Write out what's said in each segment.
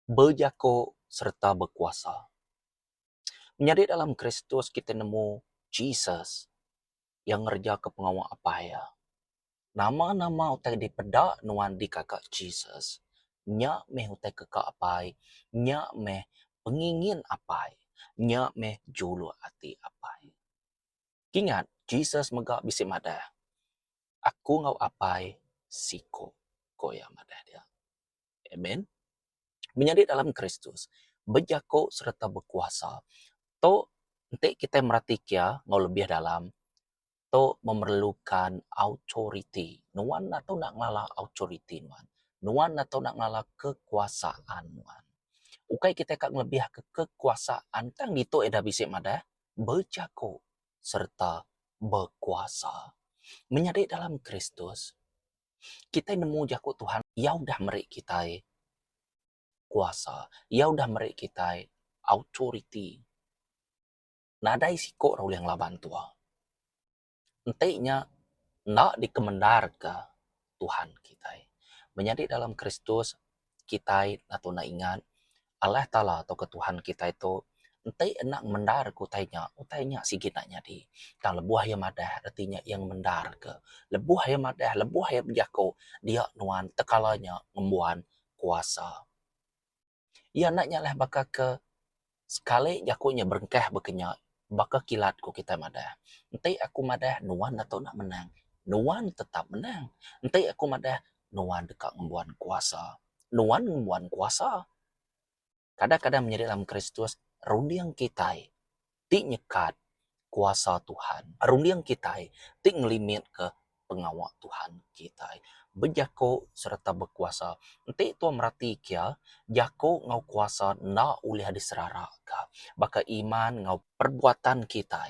berjako serta berkuasa. Menjadi dalam Kristus kita nemu Jesus yang ngerja ke pengawal apa ya. Nama-nama utai di pedak nuan di kakak Jesus. Nya meh utai kekak apai, nya meh pengingin apai, nya meh julu ati apai. Ingat, Jesus megak bisik madah. Aku ngau apai, siko koya madah dia. Amen. Menjadi dalam Kristus, berjako serta berkuasa. To nanti kita merhatikan ngau lebih dalam to memerlukan authority. Nuan atau nak ngalah authority nuan. Nuan atau nak ngalah kekuasaan nuan. Ukai kita kak lebih ke kekuasaan tang itu eda bisik madah berjako serta berkuasa. Menjadi dalam Kristus, kita nemu jako Tuhan, ya udah merik kita kuasa, ya udah merik kita authority. Nadai siko rau yang laban tua. Entinya nak dikemendar ke Tuhan kita. Menjadi dalam Kristus kita atau nak ingat Allah Ta'ala atau ke Tuhan kita itu entai enak mendar ku utainya sikit nak nyadi. Tang lebuah yang madah artinya yang mendar ke. Lebuah yang madah, lebuah yang berjako dia nuan tekalanya ngembuan kuasa. Ia naknya lah baka ke sekali jakunya berengkah berkenyak baka kilat ku kita madah. Entai aku madah nuan atau nak menang. Nuan tetap menang. Entai aku madah nuan dekat ngembuan kuasa. Nuan ngembuan kuasa. Kadang-kadang menjadi dalam Kristus rundiang kita ti nyekat kuasa Tuhan. Rundiang kita ti ngelimit ke pengawal Tuhan kita. Berjako serta berkuasa. Nanti itu merhati kia, jako ngau kuasa na ulih diserara ka. Baka iman ngau perbuatan kita.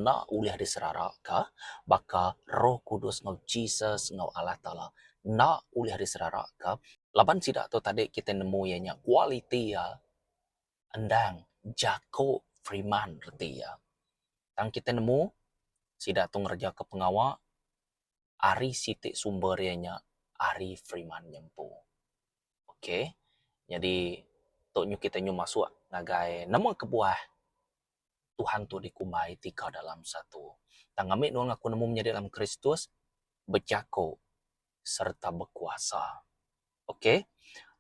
Na ulih diserara ka. Baka roh kudus ngau Jesus ngau Allah Ta'ala. Na ulih diserara ka. Laban sidak tu tadi kita nemu ianya quality ya. Endang jako firman reti ya. Tang kita nemu sidak tu ngerja ke pengawal ari sitik sumber ianya ari firman nyempu. Okey. Jadi toknyo kita nyu masuk nagai nama kebuah Tuhan tu dikumai tika dalam satu. Tang amik nuang aku nemu menjadi dalam Kristus berjako serta berkuasa. Okey.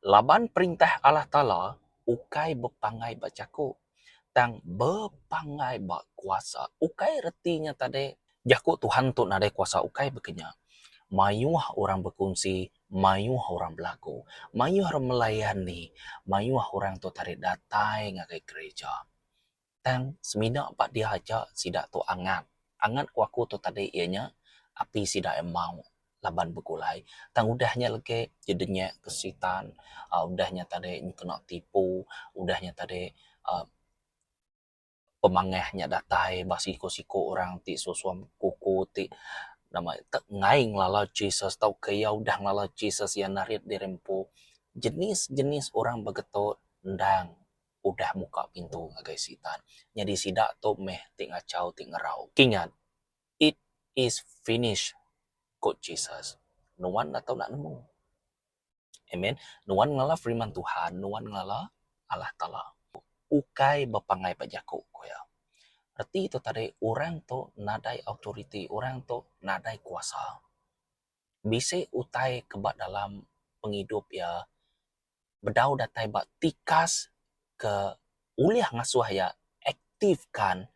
Laban perintah Allah Ta'ala ukai berpangai berjako. Tang berpangai berkuasa. Ukai retinya tadi jako Tuhan tu nadai kuasa ukai berkenya. Mayuah orang berkongsi, mayuah orang berlaku, mayuah orang melayani, mayuah orang tu tarik datai ngagai gereja. Tang semina pak dia aja sidak tu angat. Angat ku aku tu tadi ianya api sidak emau laban bergulai. Tang udahnya lagi jadinya kesitan, udahnya tadi kena tipu, udahnya tadi pemangehnya datai basiko-siko orang ti susuam kuku ti nama tak ngaing lala Jesus tau kaya udah lala Jesus yang narit di rempo jenis-jenis orang begetot ndang udah muka pintu agai sitan jadi sidak to meh ti ngacau ti ngerau kingat it is finished kod Jesus nuan atau nak nemu amen nuan ngala firman Tuhan nuan ngala Allah Ta'ala ukai bepangai pajaku koya. Berarti itu tadi orang tu nadai authority, orang tu nadai kuasa. Bisa utai kebat dalam penghidup ya, bedau datai bak tikas ke uliah ngasuh ya, aktifkan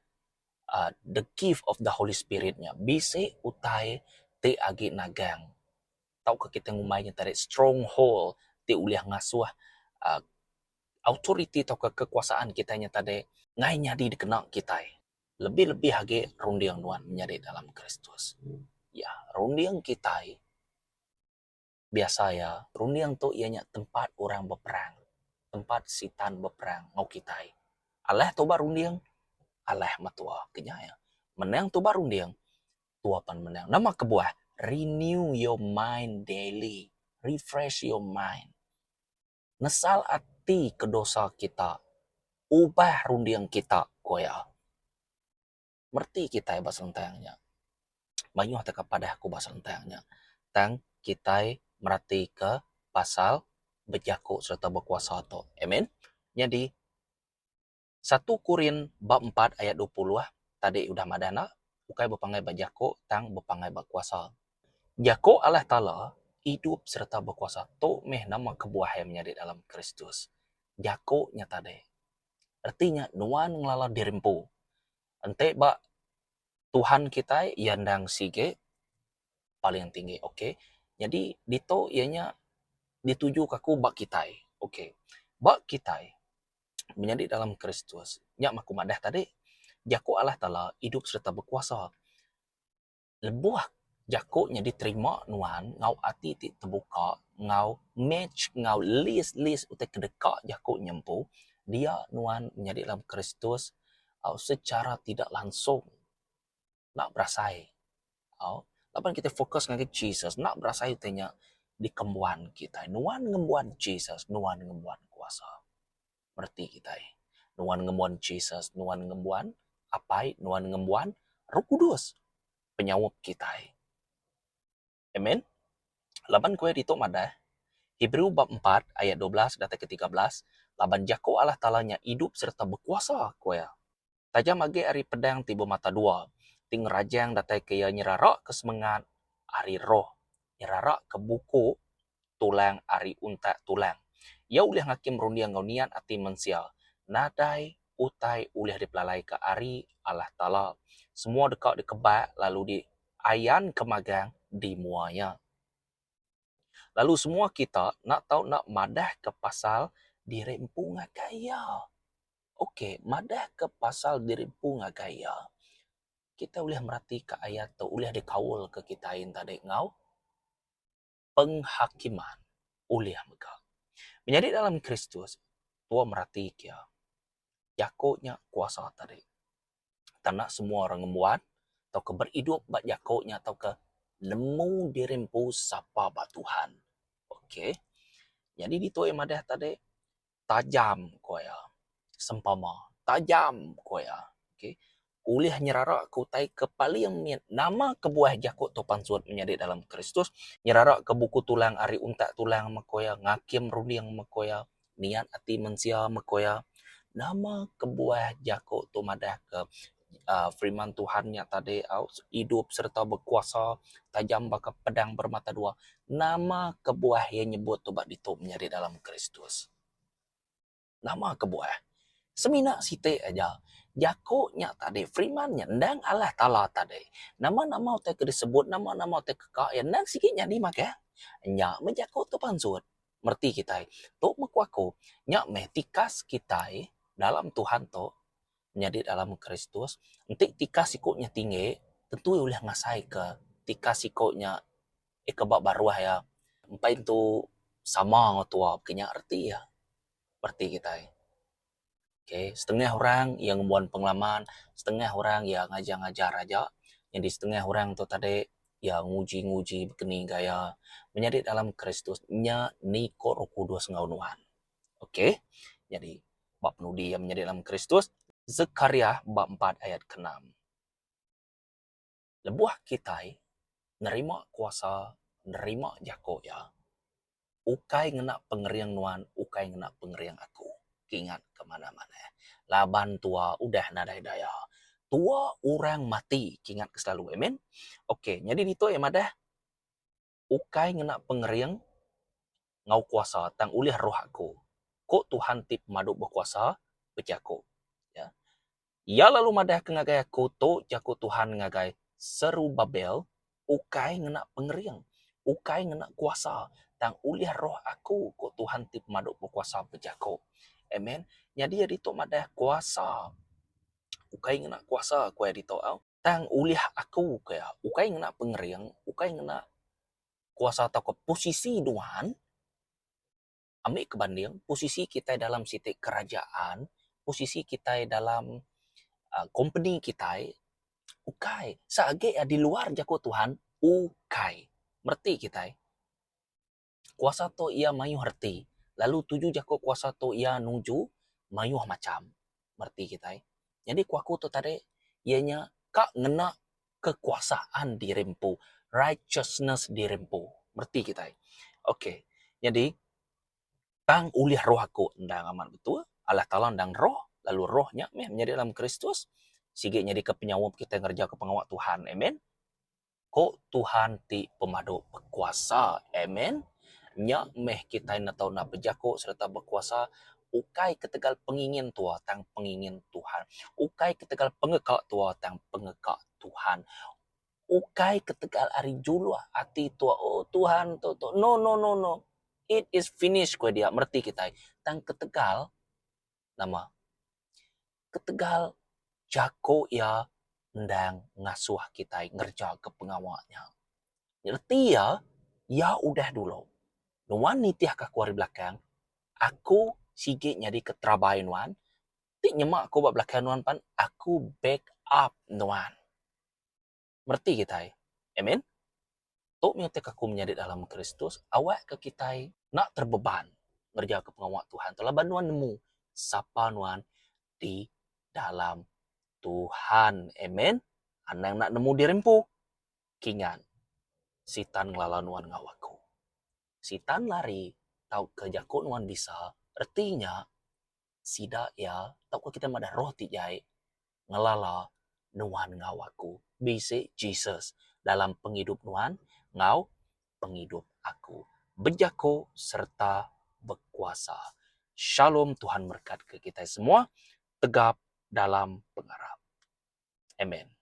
the gift of the Holy Spirit-nya. Bisa utai te agi nagang. Tahu ke kita ngumainya tadi stronghold te uliah ngasuh authority atau kekuasaan kitanya tadi ngai nyadi dikenal kita. Lebih-lebih lagi rundiang nuan menjadi dalam Kristus. Ya, rundiang kita biasa ya, rundiang tu ianya tempat orang berperang. Tempat sitan berperang ngau kita. Alah tu baru rundiang, alah matua kenyaya. Menang tu baru rundiang, tua pan menang. Nama kebuah, renew your mind daily. Refresh your mind. Nesal ati kedosa kita. Ubah rundiang kita koya. Merti kita bahasa lentangnya. Mayuh teka pada aku bahasa lentangnya. Tang kita merhati ke pasal berjakok serta berkuasa tu. Amen. Jadi 1 Korin bab 4 ayat 20 tadi udah madana, ukai berpangai berjakok tang berpangai berkuasa. Jako Allah Ta'ala hidup serta berkuasa. Tu meh nama kebuah yang menjadi dalam Kristus. Jako nyata deh. Artinya, nuan ngelala dirimpu. Ente bak Tuhan kita yang dang sige paling tinggi. Oke. Jadi, dito ianya dituju kaku bak kita. Oke. Bak kita menjadi dalam Kristus. Nyak maku madah tadi. Jako Allah Ta'ala hidup serta berkuasa. Lebuah jakoknya diterima nuan ngau ati ti terbuka ngau match ngau list utai kedekak jakok nyempu dia nuan menjadi dalam Kristus secara tidak langsung nak berasai lapan kita fokus dengan Jesus nak berasai tanya di kembuan kita nuan ngembuan Jesus nuan ngembuan kuasa berarti kita nuan ngembuan Jesus nuan ngembuan apai nuan ngembuan Roh Kudus penyawab kita. Amen. Laban kue ditok madah. Hebrew bab 4 ayat 12 data ke-13. Laban jako Allah talanya hidup serta berkuasa kue. Tajam age ari pedang tiba mata dua. Ting rajang data kaya nyerarak kesemengat ari roh. Nyerarak ke buku tulang ari unta tulang. Ya ulih ngakim rundiang ngonian ati mensia. Nadai utai ulih dipelalai ke ari Allah Ta'ala. Semua dekat dikebak lalu di ayan kemagang di muanya. Lalu semua kita nak tahu nak madah ke pasal dirempu ngagaya. Okey, madah ke pasal dirempu ngagaya. Kita boleh merhati ke ayat tu, boleh dikawal ke kita yang tadi ngau. Penghakiman boleh megah. Menjadi dalam Kristus, tua merhati kia. Jakoknya kuasa tadi. Tak semua orang ngemuat, atau ke berhidup bak jakoknya, atau ke nemu dirempu sapa bak Tuhan. Okey. Jadi di tu madah tadi tajam koya. Sempama tajam koya. Okey. Ulih nyerarak kutai kepaliang nama kebuah jakut topan suat menjadi dalam Kristus. Nyerarak ke buku tulang ari untak tulang makoya. Ngakim rundiang makoya. Niat ati mensia makoya. Nama kebuah jakut tu madah ke firman Tuhannya tadi hidup serta berkuasa tajam baka pedang bermata dua nama kebuah yang nyebut tu bak dituk menjadi dalam Kristus nama kebuah semina site aja jakoknya tadi firmannya ndang Allah Ta'ala tadi nama-nama utai disebut nama-nama utai kekak yang ndang sikitnya di maka nyak menjakok tu pansut merti kita tu mekuaku nyak meh tikas kita dalam Tuhan tu menjadi dalam Kristus, nanti tika sikutnya tinggi, tentu boleh ngasai ke tika sikutnya kebab baruah ya. Empai itu sama ngotua, kenya arti ya. Berarti kita. Okay. Setengah orang yang membuat pengalaman, setengah orang yang ngajar-ngajar aja, yang di setengah orang tu tadi yang nguji-nguji begini gaya menjadi dalam Kristus nya niko Roh Kudus ngaunuan. Oke. Jadi bab penudi yang menjadi dalam Kristus Zekaria bab 4 ayat ke-6. Lebuah kita nerima kuasa, nerima jako ya. Ukai ngena pengeriang nuan, ukai ngena pengeriang aku. Ingat kemana-mana. Laban tua udah nadai daya. Tua orang mati, ingat selalu. Amen. Oke, jadi itu ya madah. Ukai ngena pengeriang ngau kuasa tang ulih roh aku. Kok Tuhan tip maduk berkuasa, berjako. Ya. Ya lalu madah ke ngagai koto jako Tuhan ngagai seru Babel, ukai ngena pengeriang, ukai ngena kuasa, tang uliah roh aku ko Tuhan tip maduk berkuasa berjako. Amen. Jadi ya dito madah kuasa, ukai ngena kuasa kue dito au. Tang uliah aku kaya, ukai ngena pengeriang, ukai ngena kuasa atau ke posisi Tuhan, ambil kebanding posisi kita dalam sitik kerajaan, posisi kita dalam company kita ukai saage di luar jako Tuhan ukai merti kita kuasa to ia mayu herti lalu tuju jako kuasa to ia nuju mayu macam merti kita jadi kuaku to tadi ianya kak ngena kekuasaan dirempu righteousness dirempu merti kita oke jadi tang ulih roh aku ndang amat betul Allah Ta'ala ndang roh lalu rohnya menjadi dalam Kristus sige jadi ke penyawab kita ngerja ke pengawak Tuhan amen ko Tuhan ti pemadu berkuasa amen nya kita na tahu na bejako serta berkuasa ukai ketegal pengingin tua tang pengingin Tuhan ukai ketegal pengekak tua tang pengekak Tuhan ukai ketegal ari julu hati tua oh Tuhan to no it is finished kue dia merti kita tang ketegal nama ketegal jako ya ndang ngasuh kita ngerja ke pengawalnya ngerti ya udah dulu nuan nitiah kakuari belakang aku sige nyadi ketrabain wan ti nyemak aku bak belakang nuan pan aku back up nuan merti kita amen tok nyetek aku menjadi dalam Kristus awak ke kita nak terbeban ngerja ke pengawal Tuhan telah bantuan nemu sapa nuan di dalam Tuhan. Amen. Anang nak nemu dirempu. Kingan. Sitan ngelaluan ngawaku. Sitan lari. Tau kerja nuan bisa. Artinya. Sida ya. Tau kita madah roh tijai. Ngelala nuan ngawaku. Bisi Jesus. Dalam penghidup nuan. Ngau penghidup aku. Bejako serta berkuasa. Shalom Tuhan berkat ke kita semua. Tegap dalam pengarap. Amen.